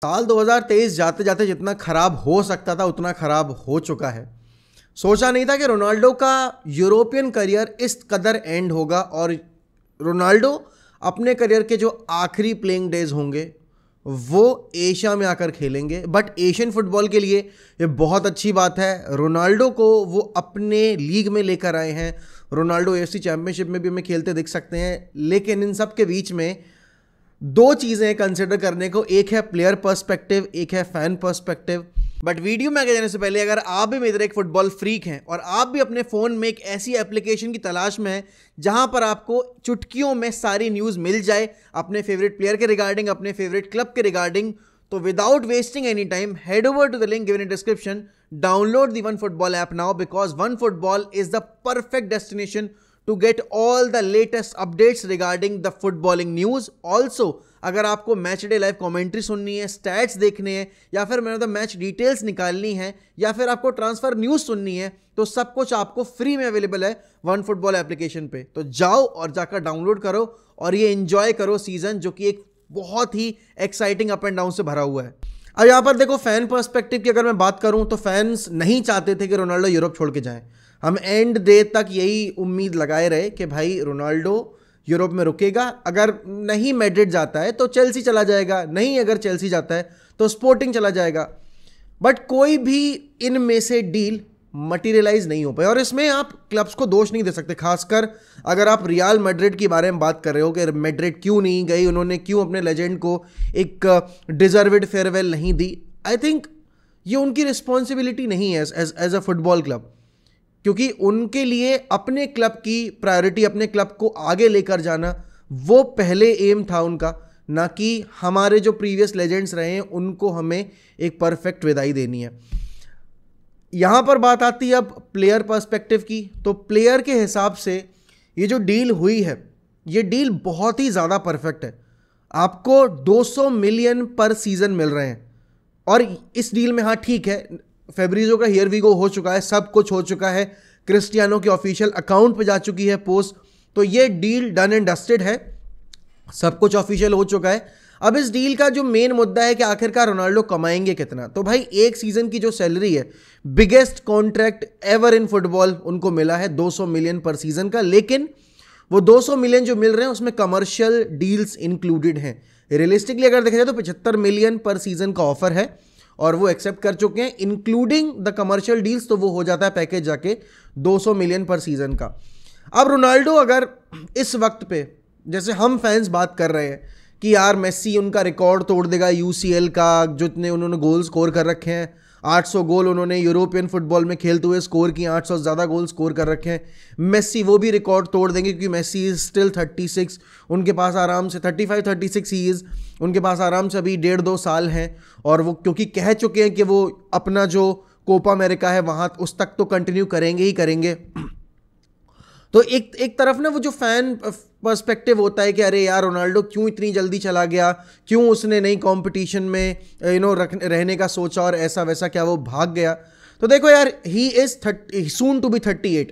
साल 2023 जाते जाते जितना खराब हो सकता था उतना खराब हो चुका है। सोचा नहीं था कि रोनाल्डो का यूरोपियन करियर इस कदर एंड होगा और रोनाल्डो अपने करियर के जो आखिरी प्लेइंग डेज होंगे वो एशिया में आकर खेलेंगे। बट एशियन फुटबॉल के लिए ये बहुत अच्छी बात है। रोनाल्डो को वो अपने लीग में लेकर आए हैं। रोनाल्डो एएफसी चैंपियनशिप में भी हमें खेलते दिख सकते हैं। लेकिन इन सब के बीच में दो चीज़ें कंसिडर करने को, एक है प्लेयर पर्सपेक्टिव, एक है फैन पर्सपेक्टिव। बट वीडियो में आगे जाने से पहले अगर आप भी मेरे एक फुटबॉल फ्रीक हैं और आप भी अपने फ़ोन में एक ऐसी एप्लीकेशन की तलाश में हैं जहां पर आपको चुटकियों में सारी न्यूज़ मिल जाए अपने फेवरेट प्लेयर के रिगार्डिंग, अपने फेवरेट क्लब के रिगार्डिंग, तो without wasting any time head over to the link given in description, download the one football app now because one football is the perfect destination to get all the latest updates regarding the footballing news. Also, अगर आपको match day live commentary सुननी है, stats देखने हैं, या फिर मैंने तो मैच डिटेल्स निकालनी है, या फिर आपको ट्रांसफर न्यूज़ सुननी है, तो सब कुछ आपको फ्री में अवेलेबल है वन फुटबॉल एप्लीकेशन पे। तो जाओ और जाकर डाउनलोड करो और ये एंजॉय करो सीजन, जो कि एक बहुत ही एक्साइटिंग अप एंड डाउन से भरा हुआ है। अब यहाँ पर देखो, फैन पर्सपेक्टिव की अगर मैं बात करूँ तो फैंस नहीं चाहते थे कि रोनाल्डो यूरोप छोड़ के जाएं। हम एंड डे तक यही उम्मीद लगाए रहे कि भाई रोनाल्डो यूरोप में रुकेगा, अगर नहीं मैड्रिड जाता है तो चेल्सी चला जाएगा, नहीं अगर चेल्सी जाता है तो स्पोर्टिंग चला जाएगा। बट कोई भी इनमें से डील मटीरियलाइज नहीं हो पाया और इसमें आप क्लब्स को दोष नहीं दे सकते। खासकर अगर आप रियल मैड्रिड के बारे में बात कर रहे हो कि मैड्रिड क्यों नहीं गई, उन्होंने क्यों अपने लेजेंड को एक डिजर्वेड फेयरवेल नहीं दी। आई थिंक ये उनकी रिस्पॉन्सिबिलिटी नहीं है एज अ फुटबॉल क्लब, क्योंकि उनके लिए अपने क्लब की प्रायोरिटी, अपने क्लब को आगे लेकर जाना, वो पहले एम था उनका, ना कि हमारे जो प्रीवियस लेजेंड्स रहे हैं उनको हमें एक परफेक्ट विदाई देनी है। यहाँ पर बात आती है अब प्लेयर पर्सपेक्टिव की। तो प्लेयर के हिसाब से ये जो डील हुई है, ये डील बहुत ही ज़्यादा परफेक्ट है। आपको 200 मिलियन पर सीज़न मिल रहे हैं और इस डील में, हाँ ठीक है, फेब्रिजो का हियर वी गो हो चुका है, सब कुछ हो चुका है, क्रिस्टियानो के ऑफिशियल अकाउंट पे जा चुकी है पोस्ट, तो ये डील डन एंड डस्टेड है, सब कुछ ऑफिशियल हो चुका है। अब इस डील का जो मेन मुद्दा है कि आखिरकार रोनाल्डो कमाएंगे कितना। तो भाई एक सीजन की जो सैलरी है, biggest contract ever in football उनको मिला है 200 मिलियन पर सीजन का। लेकिन वो 200 मिलियन जो मिल रहे हैं उसमें कमर्शियल डील्स इंक्लूडेड हैं। रियलिस्टिकली अगर देखा जाए तो 75 मिलियन पर सीजन का ऑफर है और वो एक्सेप्ट कर चुके हैं, इंक्लूडिंग द कमर्शियल डील्स, तो वो हो जाता है पैकेज जाके 200 मिलियन पर सीजन का। अब रोनाल्डो अगर इस वक्त पे, जैसे हम फैंस बात कर रहे हैं कि यार मेसी उनका रिकॉर्ड तोड़ देगा यूसीएल का, जितने उन्होंने गोल स्कोर कर रखे हैं, 800 गोल उन्होंने यूरोपियन फुटबॉल में खेलते हुए स्कोर किए, 800 ज़्यादा गोल स्कोर कर रखे हैं, मेसी वो भी रिकॉर्ड तोड़ देंगे क्योंकि मेसी इज स्टिल 36, उनके पास आराम से 35-36 ही इज़, उनके पास आराम से अभी 1.5-2 साल हैं और वो क्योंकि कह चुके हैं कि वो अपना जो कोपा अमेरिका है वहाँ उस तक तो कंटिन्यू करेंगे ही करेंगे। तो एक तरफ ना वो जो फैन पर्सपेक्टिव होता है कि अरे यार रोनाल्डो क्यों इतनी जल्दी चला गया, क्यों उसने नई कंपटीशन में रहने का सोचा और ऐसा वैसा, क्या वो भाग गया। तो देखो यार, he is soon to be 38।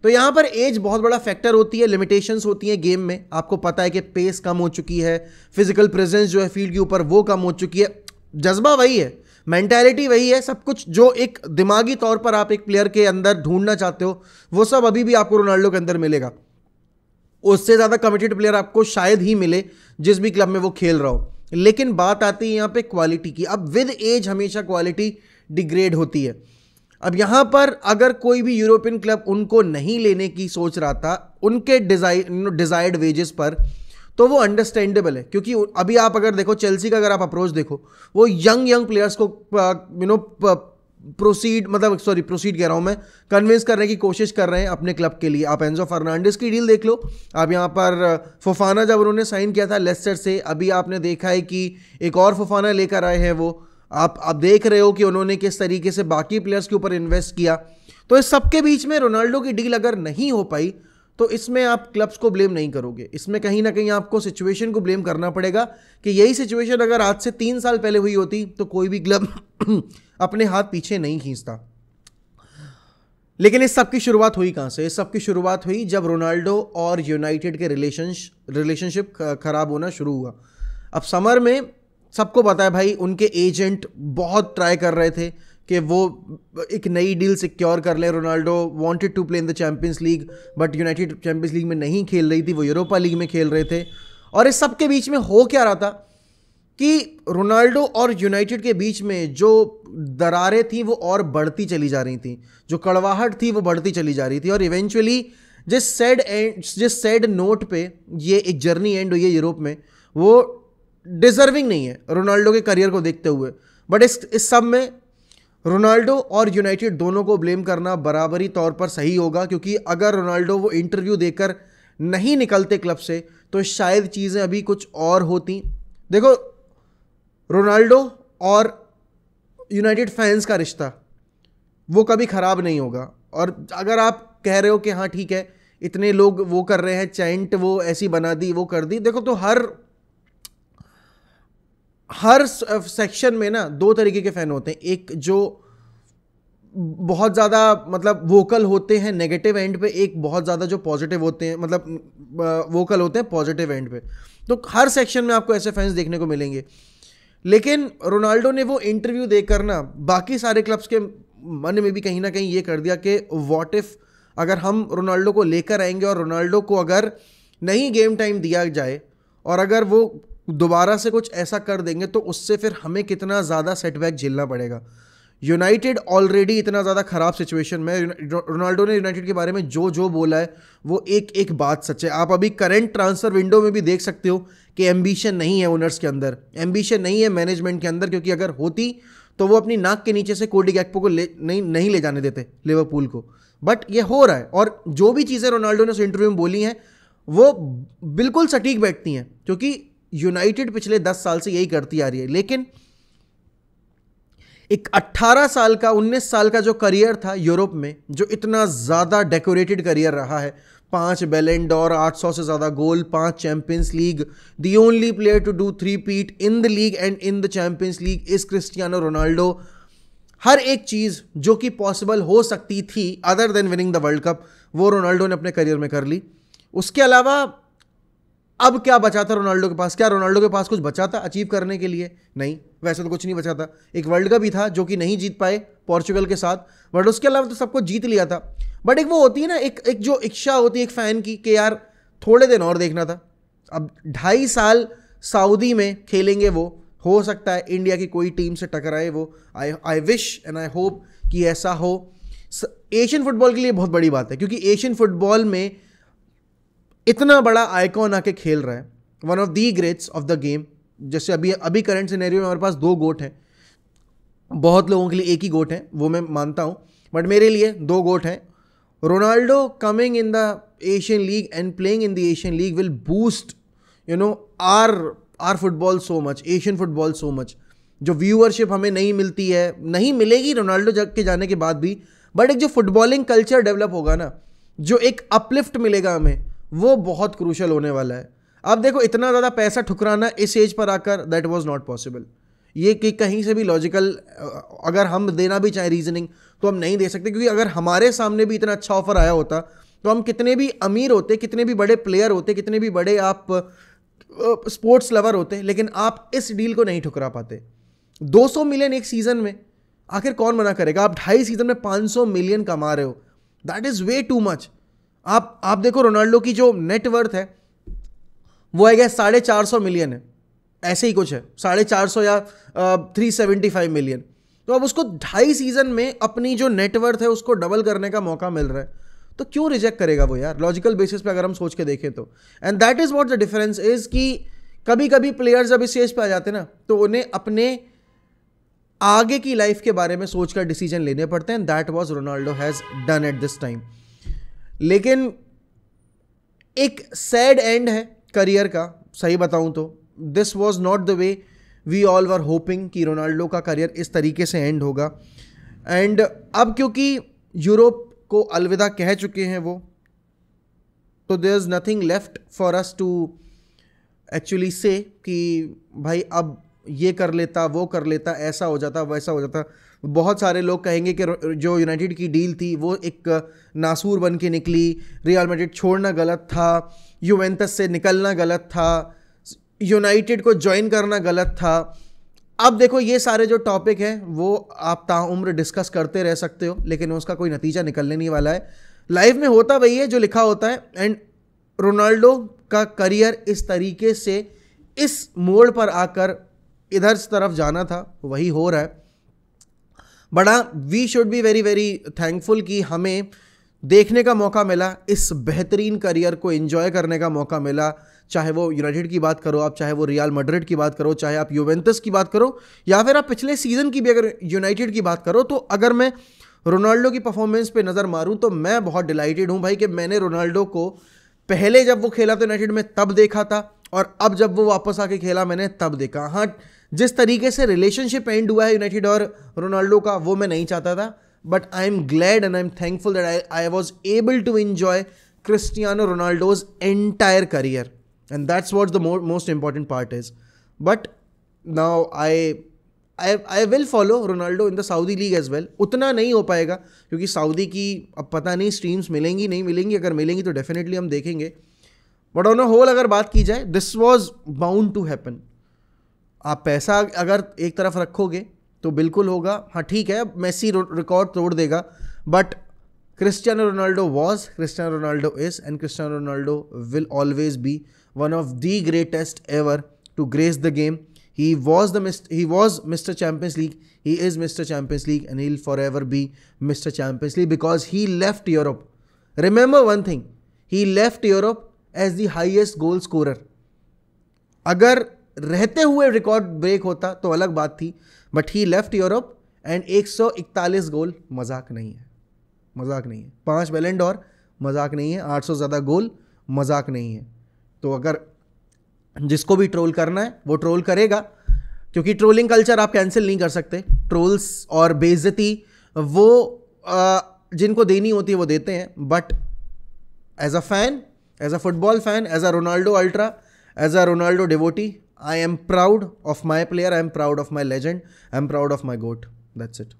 तो यहाँ पर एज बहुत बड़ा फैक्टर होती है, लिमिटेशंस होती हैं गेम में। आपको पता है कि पेस कम हो चुकी है, फिजिकल प्रेजेंस जो है फील्ड के ऊपर वो कम हो चुकी है, जज्बा वही है, मेंटालिटी वही है, सब कुछ जो एक दिमागी तौर पर आप एक प्लेयर के अंदर ढूंढना चाहते हो वो सब अभी भी आपको रोनाल्डो के अंदर मिलेगा। उससे ज़्यादा कमिटेड प्लेयर आपको शायद ही मिले जिस भी क्लब में वो खेल रहा हो। लेकिन बात आती है यहाँ पे क्वालिटी की। अब विद एज हमेशा क्वालिटी डिग्रेड होती है। अब यहाँ पर अगर कोई भी यूरोपियन क्लब उनको नहीं लेने की सोच रहा था उनके डिजायर्ड वेजेस पर, तो वो अंडरस्टैंडेबल है। क्योंकि अभी आप अगर देखो चेल्सी का अगर आप अप्रोच देखो, वो यंग प्लेयर्स को प्रोसीड कह रहा हूँ मैं, कन्विंस करने की कोशिश कर रहे हैं अपने क्लब के लिए। आप एंजो फर्नांडिस की डील देख लो, आप यहाँ पर फोफाना जब उन्होंने साइन किया था लेस्टर से, अभी आपने देखा है कि एक और फोफाना लेकर आए हैं वो। आप देख रहे हो कि उन्होंने किस तरीके से बाकी प्लेयर्स के ऊपर इन्वेस्ट किया। तो इस सबके बीच में रोनाल्डो की डील अगर नहीं हो पाई तो इसमें आप क्लब्स को ब्लेम नहीं करोगे, इसमें कहीं ना कहीं आपको सिचुएशन को ब्लेम करना पड़ेगा कि यही सिचुएशन अगर आज से 3 साल पहले हुई होती तो कोई भी क्लब अपने हाथ पीछे नहीं खींचता। लेकिन इस सब की शुरुआत हुई कहाँ से? इस सब की शुरुआत हुई जब रोनाल्डो और यूनाइटेड के रिलेशनशिप खराब होना शुरू हुआ। अब समर में सबको पता है भाई, उनके एजेंट बहुत ट्राई कर रहे थे कि वो एक नई डील सिक्योर कर ले। Ronaldo wanted to play in the champions League, but United Champions League में नहीं खेल रही थी, वो यूरोपा लीग में खेल रहे थे। और इस सब के बीच में हो क्या रहा था कि रोनाल्डो और यूनाइटेड के बीच में जो दरारें थी वो और बढ़ती चली जा रही थी, जो कड़वाहट थी वो बढ़ती चली जा रही थी। और इवेंचुअली जिस सैड नोट पे ये एक जर्नी एंड हुई है यूरोप में, वो डिजर्विंग नहीं है रोनाल्डो के करियर को देखते हुए। बट इस सब में रोनाल्डो और यूनाइटेड दोनों को ब्लेम करना बराबरी तौर पर सही होगा, क्योंकि अगर रोनाल्डो वो इंटरव्यू देकर नहीं निकलते क्लब से तो शायद चीज़ें अभी कुछ और होती। देखो, रोनाल्डो और यूनाइटेड फैंस का रिश्ता वो कभी ख़राब नहीं होगा। और अगर आप कह रहे हो कि हाँ ठीक है, इतने लोग वो कर रहे हैं चैंट, वो ऐसी बना दी, वो कर दी, देखो तो हर सेक्शन में ना दो तरीके के फ़ैन होते हैं। एक जो बहुत ज़्यादा मतलब वोकल होते हैं नेगेटिव एंड पे, एक बहुत ज़्यादा जो पॉजिटिव होते हैं, मतलब वोकल होते हैं पॉजिटिव एंड पे। तो हर सेक्शन में आपको ऐसे फैंस देखने को मिलेंगे। लेकिन रोनाल्डो ने वो इंटरव्यू देकर ना बाकी सारे क्लब्स के मन में भी कहीं ना कहीं ये कर दिया कि व्हाट इफ अगर हम रोनाल्डो को लेकर आएंगे और रोनाल्डो को अगर नहीं गेम टाइम दिया जाए और अगर वो दोबारा से कुछ ऐसा कर देंगे तो उससे फिर हमें कितना ज़्यादा सेटबैक झेलना पड़ेगा। यूनाइटेड ऑलरेडी इतना ज़्यादा ख़राब सिचुएशन में, रोनाल्डो ने यूनाइटेड के बारे में जो जो बोला है वो एक एक बात सच है। आप अभी करंट ट्रांसफर विंडो में भी देख सकते हो कि एम्बिशन नहीं है ओनर्स के अंदर, एम्बिशन नहीं है मैनेजमेंट के अंदर, क्योंकि अगर होती तो वो अपनी नाक के नीचे से कोडी गैक्पो को नहीं ले जाने देते लिवरपूल को। बट ये हो रहा है, और जो भी चीज़ें रोनाल्डो ने उस इंटरव्यू में बोली हैं वो बिल्कुल सटीक बैठती हैं, क्योंकि यूनाइटेड पिछले 10 साल से यही करती आ रही है। लेकिन एक 18 साल का 19 साल का जो करियर था यूरोप में, जो इतना ज़्यादा डेकोरेटेड करियर रहा है, 5 बैलन डोर, 800 से ज़्यादा goal, 5 champions league, the only player to do 3-peat in the league and in the champions league is Cristiano Ronaldo. हर एक चीज़ जो कि पॉसिबल हो सकती थी other than winning the world cup, वो रोनाल्डो ने अपने करियर में कर ली। उसके अलावा अब क्या बचा था रोनाल्डो के पास? क्या रोनाल्डो के पास कुछ बचा था अचीव करने के लिए? नहीं, वैसे तो कुछ नहीं बचा था। एक वर्ल्ड कप ही था जो कि नहीं जीत पाए पोर्चुगल के साथ, बट उसके अलावा तो सब कुछ जीत लिया था। बट एक वो होती है ना, एक जो इच्छा होती है एक फ़ैन की कि यार थोड़े दिन और देखना था। अब 2.5 साल सऊदी में खेलेंगे वो, हो सकता है इंडिया की कोई टीम से टकराए वो। I wish and I hope कि ऐसा हो। एशियन फुटबॉल के लिए बहुत बड़ी बात है, क्योंकि एशियन फुटबॉल में इतना बड़ा आइकॉन आके खेल रहा है, one of the greats of the game. जैसे अभी करंट सिनेरियो में हमारे पास 2 गोट हैं, बहुत लोगों के लिए एक ही गोट है, वो मैं मानता हूँ, बट मेरे लिए 2 गोट हैं। Ronaldo coming in the Asian league and playing in the Asian league will boost our football so much, Asian football so much. जो व्यूअरशिप हमें नहीं मिलती है, नहीं मिलेगी रोनाल्डो जग के जाने के बाद भी, बट एक जो फुटबॉलिंग कल्चर डेवलप होगा ना, जो एक अपलिफ्ट मिलेगा हमें, वो बहुत क्रूशल होने वाला है। अब देखो, इतना ज़्यादा पैसा ठुकराना इस एज पर आकर, दैट वाज नॉट पॉसिबल। ये कि कहीं से भी लॉजिकल अगर हम देना भी चाहें रीजनिंग तो हम नहीं दे सकते, क्योंकि अगर हमारे सामने भी इतना अच्छा ऑफर आया होता तो हम कितने भी अमीर होते, कितने भी बड़े प्लेयर होते, कितने भी बड़े आप स्पोर्ट्स लवर होते, लेकिन आप इस डील को नहीं ठुकरा पाते। 200 मिलियन एक सीज़न में, आखिर कौन मना करेगा? आप 2.5 सीज़न में 500 मिलियन कमा रहे हो, that is way too much. आप देखो, रोनाल्डो की जो नेटवर्थ है वो है 450 मिलियन है, ऐसे ही कुछ है, 450 या 375 मिलियन। तो अब उसको 2.5 सीज़न में अपनी जो नेटवर्थ है उसको डबल करने का मौका मिल रहा है, तो क्यों रिजेक्ट करेगा वो यार, लॉजिकल बेसिस पे अगर हम सोच के देखें तो। And that is what the difference is कि कभी कभी प्लेयर्स जब इस स्टेज पे आ जाते हैं ना, तो उन्हें अपने आगे की लाइफ के बारे में सोचकर डिसीजन लेने पड़ते हैं। That was Ronaldo has done at this time. लेकिन एक सैड एंड है करियर का, सही बताऊं तो this was not the way we all were hoping कि रोनाल्डो का करियर इस तरीके से एंड होगा। एंड अब क्योंकि यूरोप को अलविदा कह चुके हैं वो, तो there is nothing left for us to actually say कि भाई अब ये कर लेता, वो कर लेता, ऐसा हो जाता, वैसा हो जाता। बहुत सारे लोग कहेंगे कि जो यूनाइटेड की डील थी वो एक नासूर बन के निकली, रियल मैड्रिड छोड़ना गलत था, यूवेंटस से निकलना गलत था, यूनाइटेड को ज्वाइन करना गलत था। अब देखो ये सारे जो टॉपिक हैं वो आप ताउम्र डिस्कस करते रह सकते हो, लेकिन उसका कोई नतीजा निकलने नहीं वाला है। लाइफ में होता वही है जो लिखा होता है, एंड रोनाल्डो का करियर इस तरीके से इस मोड़ पर आकर इधर तरफ जाना था वही हो रहा है। बड़ा we should be very very thankful कि हमें देखने का मौका मिला, इस बेहतरीन करियर को एंजॉय करने का मौका मिला। चाहे वो यूनाइटेड की बात करो आप, चाहे वो रियल मैड्रिड की बात करो, चाहे आप यूवेंटस की बात करो, या फिर आप पिछले सीजन की भी अगर यूनाइटेड की बात करो, तो अगर मैं रोनाल्डो की परफॉर्मेंस पे नज़र मारूं तो मैं बहुत डिलाइटेड हूं भाई कि मैंने रोनाल्डो को पहले जब वो खेला था यूनाइटेड में तब देखा था, और अब जब वो वापस आके खेला मैंने तब देखा। हाँ, जिस तरीके से रिलेशनशिप एंड हुआ है यूनाइटेड और रोनाल्डो का वो मैं नहीं चाहता था, but I am glad and I am thankful that I was able to enjoy Cristiano Ronaldo's entire career, and that's what the most important part is. But now I will follow Ronaldo in the Saudi league as well. उतना नहीं हो पाएगा क्योंकि Saudi की अब पता नहीं streams मिलेंगी नहीं मिलेंगी, अगर मिलेंगी तो डेफिनेटली हम देखेंगे। बट ऑन अ होल अगर बात की जाए, this was bound to happen. आप पैसा अगर एक तरफ रखोगे तो बिल्कुल होगा। हाँ ठीक है, मेसी रिकॉर्ड तोड़ देगा, but Cristiano Ronaldo was, Cristiano Ronaldo is, and Cristiano Ronaldo will always be one of the greatest ever to grace the game. He was Mr. Champions League. He is Mr. Champions League, and he'll forever be Mr. Champions League because he left Europe. Remember one thing, he left Europe as the highest goal scorer. अगर रहते हुए record break होता तो अलग बात थी, but he left Europe and 141 गोल मजाक नहीं है, मजाक नहीं है। 5 बैलन डोर मजाक नहीं है, 800 ज़्यादा गोल मजाक नहीं है। तो अगर जिसको भी ट्रोल करना है वो ट्रोल करेगा, क्योंकि ट्रोलिंग कल्चर आप कैंसिल नहीं कर सकते। ट्रोल्स और बेइज्जती वो जिनको देनी होती है वो देते हैं, but as a fan, as a football fan, as a Ronaldo ultra, as a Ronaldo devotee, I am proud of my player, I am proud of my legend, I am proud of my GOAT. That's it.